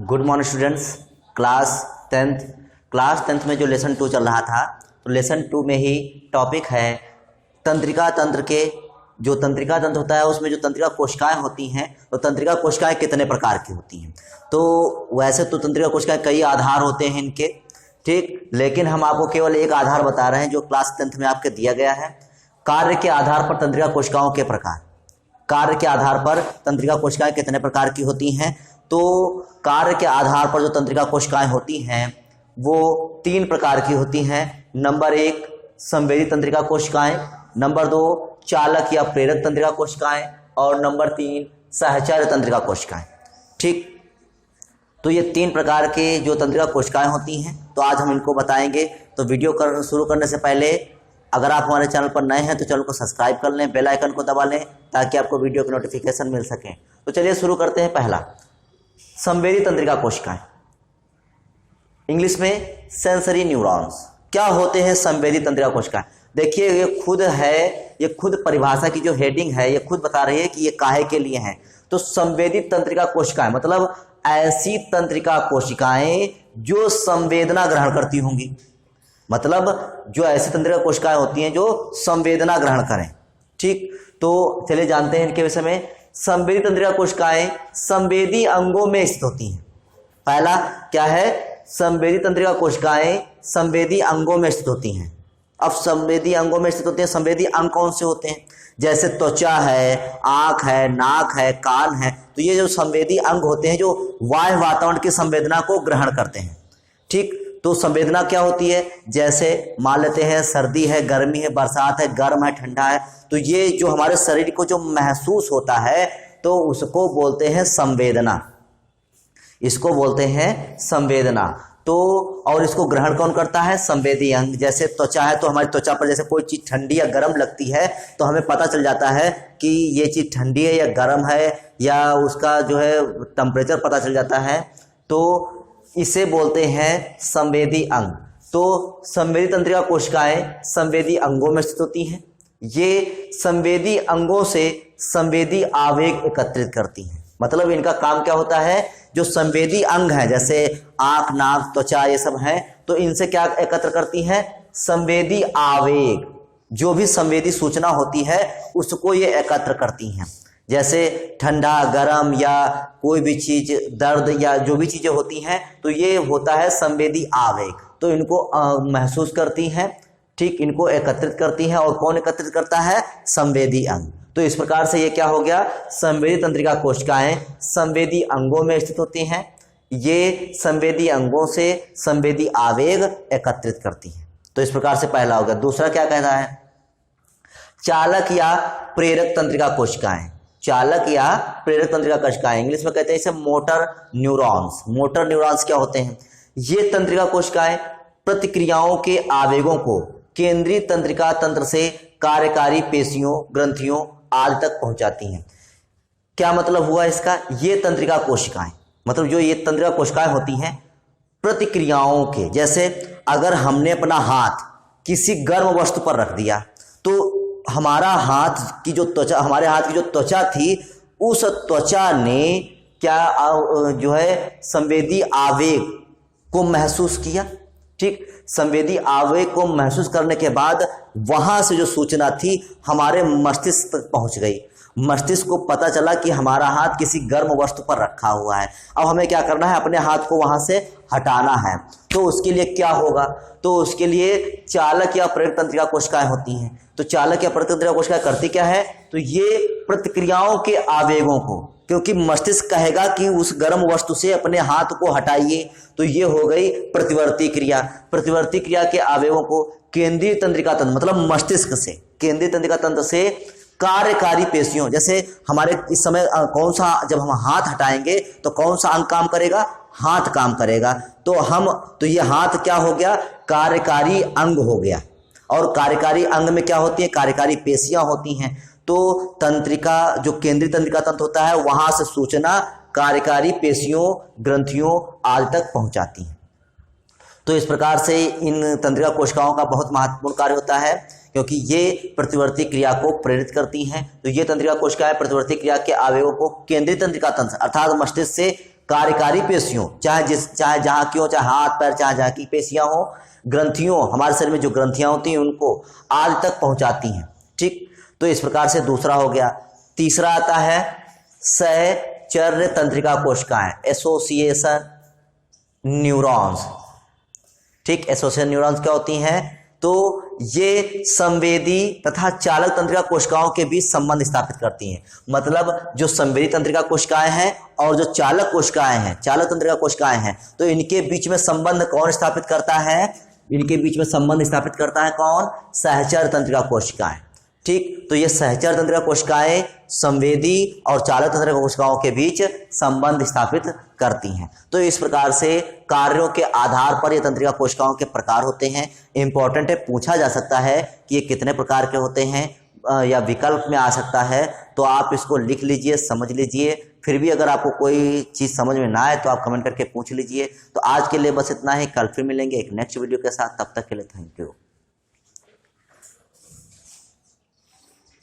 Good morning students. Class tenth में जो lesson 2 चल रहा था, तो लेसन 2 में ही टॉपिक है तंत्रिका तंत्र के। जो तंत्रिका तंत्र होता है उसमें जो तंत्रिका कोशिकाएं होती हैं, तो तंत्रिका कोशिकाएं कितने प्रकार की होती हैं। तो वैसे तो तंत्रिका कोशिकाएं कई आधार होते हैं इनके, ठीक, लेकिन हम आपको केवल एक आधार बता रहे हैं जो क्लास 10th में आपके दिया गया है। कार्य के आधार पर तंत्रिका कोशिकाओं के प्रकार। कार्य के आधार पर तंत्रिका कोशिकाएं कितने प्रकार की होती हैं, तो कार्य के आधार पर जो तंत्रिका कोशिकाएं होती हैं वो 3 प्रकार की होती हैं। नंबर 1 संवेदी तंत्रिका कोशिकाएं, नंबर 2 चालक या प्रेरक तंत्रिका कोशिकाएं, और नंबर 3 सहचर्य तंत्रिका कोशिकाएं। ठीक, तो ये 3 प्रकार के जो तंत्रिका कोशिकाएं होती हैं, तो आज हम इनको बताएंगे। तो वीडियो शुरू करने से पहले अगर आप हमारे चैनल पर नए हैं तो चैनल को सब्सक्राइब कर लें, बेल आइकन को दबा लें ताकि आपको वीडियो की नोटिफिकेशन मिल सके। तो चलिए शुरू करते हैं। पहला, संवेदी तंत्रिका कोशिकाएं, इंग्लिश में सेंसरी न्यूरॉन्स। क्या होते हैं संवेदी तंत्रिका कोशिकाएं? देखिए ये खुद परिभाषा की जो हेडिंग है ये खुद बता रही है कि ये काहे के लिए है। तो संवेदी तंत्रिका कोशिकाएं मतलब ऐसी तंत्रिका कोशिकाएं जो संवेदना ग्रहण करती होंगी, मतलब जो ऐसी तंत्रिका कोशिकाएं होती हैं जो संवेदना ग्रहण करें। ठीक, तो चलिए जानते हैं इनके विषय में। संवेदी तंत्रिका कोशिकाएं संवेदी अंगों में स्थित होती हैं। पहला क्या है, संवेदी तंत्रिका कोशिकाएं संवेदी अंगों में स्थित होती हैं। अब संवेदी अंगों में स्थित होते हैं, संवेदी अंग कौन से होते हैं? जैसे त्वचा है, आंख है, नाक है, कान है। तो ये जो संवेदी अंग होते हैं जो बाह्य वातावरण की संवेदना को ग्रहण करते हैं। ठीक, तो संवेदना क्या होती है? जैसे मान लेते हैं सर्दी है, गर्मी है, बरसात है, गर्म है, ठंडा है, तो ये जो हमारे शरीर को जो महसूस होता है तो उसको बोलते हैं संवेदना। इसको बोलते हैं संवेदना। तो और इसको ग्रहण कौन करता है? संवेदी अंग। जैसे त्वचा है तो हमारी त्वचा पर जैसे कोई चीज ठंडी या गर्म लगती है तो हमें पता चल जाता है कि ये चीज ठंडी है या गर्म है, या उसका जो है टेम्परेचर पता चल जाता है, तो इसे बोलते हैं संवेदी अंग। तो संवेदी तंत्रिका कोशिकाएं संवेदी अंगों में स्थित होती हैं। ये संवेदी अंगों से संवेदी आवेग एकत्रित करती हैं। मतलब इनका काम क्या होता है, जो संवेदी अंग है जैसे आंख, नाक, त्वचा ये सब हैं, तो इनसे क्या एकत्र करती हैं? संवेदी आवेग। जो भी संवेदी सूचना होती है उसको ये एकत्र करती हैं। जैसे ठंडा, गरम या कोई भी चीज, दर्द या जो भी चीजें होती हैं, तो ये होता है संवेदी आवेग। तो इनको महसूस करती हैं, ठीक, इनको एकत्रित करती हैं। और कौन एकत्रित करता है? संवेदी अंग। तो इस प्रकार से ये क्या हो गया, संवेदी तंत्रिका कोशिकाएं संवेदी अंगों में स्थित होती हैं। ये संवेदी अंगों से संवेदी आवेग एकत्रित करती हैं। तो इस प्रकार से पहला हो गया। दूसरा क्या कहता है? चालक या प्रेरक तंत्रिका कोशिकाएं। चालक या प्रेरक तंत्रिका कोशिकाएं, इंग्लिश में कहते हैं इसे मोटर न्यूरॉन्स। मोटर न्यूरॉन्स क्या होते हैं? ये तंत्रिका कोशिकाएं प्रतिक्रियाओं के आवेगों को केंद्रीय तंत्रिका तंत्र से कार्यकारी पेशियों, ग्रंथियों आदि तक पहुंचाती हैं। क्या मतलब हुआ इसका? ये तंत्रिका कोशिकाएं मतलब जो ये तंत्रिका कोशिकाएं होती हैं प्रतिक्रियाओं के, जैसे अगर हमने अपना हाथ किसी गर्म वस्तु पर रख दिया तो हमारे हाथ की जो त्वचा थी, उस त्वचा ने क्या जो है संवेदी आवेग को महसूस किया। ठीक, संवेदी आवेग को महसूस करने के बाद वहां से जो सूचना थी हमारे मस्तिष्क तक पहुंच गई। मस्तिष्क को पता चला कि हमारा हाथ किसी गर्म वस्तु पर रखा हुआ है। अब हमें क्या करना है? अपने हाथ को वहां से हटाना है। तो उसके लिए क्या होगा? तो उसके लिए चालक या प्रेरक तंत्रिका कोशिकाएं होती हैं। तो चालक या प्रेरक तंत्रिका कोशिकाएं करती क्या है? तो ये प्रतिक्रियाओं के आवेगों को, क्योंकि मस्तिष्क कहेगा कि उस गर्म वस्तु से अपने हाथ को हटाइए, तो ये हो गई प्रतिवर्ती क्रिया। प्रतिवर्ती क्रिया के आवेगों को केंद्रीय तंत्रिका तंत्र मतलब मस्तिष्क से, केंद्रीय तंत्रिका तंत्र से कार्यकारी पेशियों, जैसे हमारे इस समय कौन सा, जब हम हाथ हटाएंगे तो कौन सा अंग काम करेगा? हाथ काम करेगा। तो ये हाथ क्या हो गया? कार्यकारी अंग हो गया। और कार्यकारी अंग में क्या होती है? कार्यकारी पेशियां होती हैं। तो तंत्रिका, जो केंद्रीय तंत्रिका तंत्र होता है, वहां से सूचना कार्यकारी पेशियों, ग्रंथियों आदि तक पहुंचाती है। तो इस प्रकार से इन तंत्रिका कोशिकाओं का बहुत महत्वपूर्ण कार्य होता है, क्योंकि ये प्रतिवर्ती क्रिया को प्रेरित करती हैं। तो ये तंत्रिका कोशिकाएं प्रतिवर्ती क्रिया के आवेगों को केंद्रीय तंत्रिका तंत्र अर्थात मस्तिष्क से कार्यकारी पेशियों, चाहे जहां की हो, चाहे हाथ पैर, चाहे जहां की पेशियां हो, ग्रंथियों, हमारे शरीर में जो ग्रंथियां होती हैं उनको आदि तक पहुंचाती हैं। ठीक, तो इस प्रकार से दूसरा हो गया। तीसरा आता है सहचर्य तंत्रिका कोशिकाएं, एसोसिएशन न्यूरॉन्स। ठीक, एसोसिएशन न्यूरॉन्स क्या होती हैं? तो ये संवेदी तथा चालक तंत्रिका कोशिकाओं के बीच संबंध स्थापित करती हैं। मतलब जो संवेदी तंत्रिका कोशिकाएं हैं और जो चालक कोशिकाएं हैं, चालक तंत्रिका कोशिकाएं हैं, तो इनके बीच में संबंध कौन स्थापित करता है? इनके बीच में संबंध स्थापित करता है कौन? सहचर्य तंत्रिका कोशिकाएं। ठीक, तो ये सहचर्य तंत्रिका कोशिकाएं संवेदी और चालक तंत्रिका कोशिकाओं के बीच संबंध स्थापित करती हैं। तो इस प्रकार से कार्यों के आधार पर ये तंत्रिका कोशिकाओं के प्रकार होते हैं। इंपॉर्टेंट है, पूछा जा सकता है कि ये कितने प्रकार के होते हैं या विकल्प में आ सकता है, तो आप इसको लिख लीजिए, समझ लीजिए। फिर भी अगर आपको कोई चीज़ समझ में ना आए तो आप कमेंट करके पूछ लीजिए। तो आज के लिए बस इतना ही, कल फिर मिलेंगे एक नेक्स्ट वीडियो के साथ। तब तक के लिए थैंक यू।